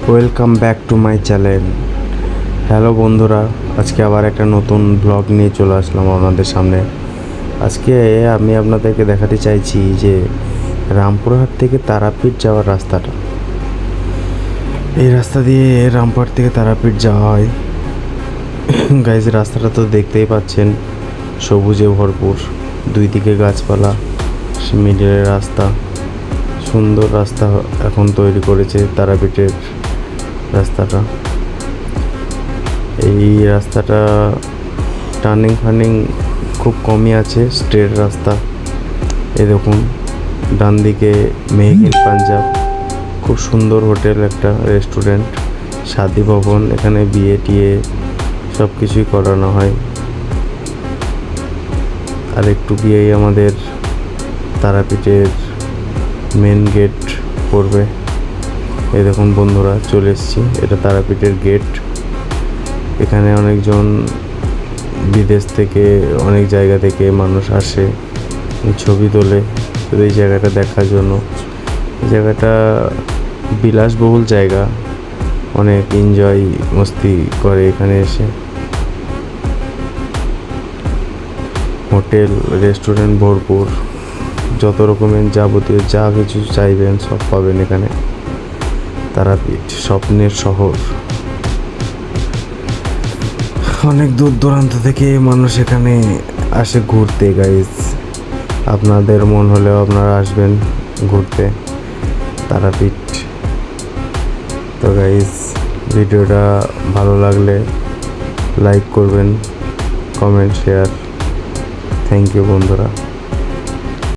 Welcome back to my channel. Hello বন্ধুরা, আজকে আবার একটা নতুন ব্লগ নিয়ে চলে আসলাম আপনাদের সামনে। আজকে আমি আপনাদেরকে দেখাতে চাইছি যে রামপুরহাট থেকে তারাপীঠ যাওয়ার রাস্তাটা। এই রাস্তা দিয়ে রামপুরহাট থেকে তারাপীঠ যাওয়া হয়। গাইজ, রাস্তাটা তো দেখতেই পাচ্ছেন, সবুজে ভরপুর, দুই দিকে গাছপালা, মিডিলে রাস্তা। সুন্দর রাস্তা এখন তৈরি করেছে তারাপীঠের রাস্তাটা। এই রাস্তাটা টার্নিং ফার্নিং খুব কমই আছে, স্ট্রেট রাস্তা। এই দেখুন, ডান দিকে মেক ইন পাঞ্জাব, খুব সুন্দর হোটেল, একটা রেস্টুরেন্ট, শাদি ভবন, এখানে বিয়ে টিয়ে সব কিছুই করানো হয়। আর একটু গিয়েই আমাদের তারাপীঠের মেন গেট পড়বে। এই দেখুন বন্ধুরা, চলে এসেছি, এটা তারাপীঠের গেট। এখানে অনেকজন বিদেশ থেকে, অনেক জায়গা থেকে মানুষ আসে, ছবি তোলে শুধু এই জায়গাটা দেখার জন্য। এই জায়গাটা বিলাসবহুল জায়গা, অনেক এনজয় মস্তি করে এখানে এসে। হোটেল রেস্টুরেন্ট ভরপুর, যত রকমের যাবতীয় যা কিছু চাইবেন সব পাবেন এখানে। তারাপীঠ স্বপ্নের শহর। অনেক দূর দূরান্ত থেকে মানুষ এখানে আসে ঘুরতে। গাইজ, আপনাদের মন হলেও আপনারা আসবেন ঘুরতে তারাপীঠ। তো গাইজ, ভিডিওটা ভালো লাগলে লাইক করবেন, কমেন্ট, শেয়ার। থ্যাংক ইউ বন্ধুরা।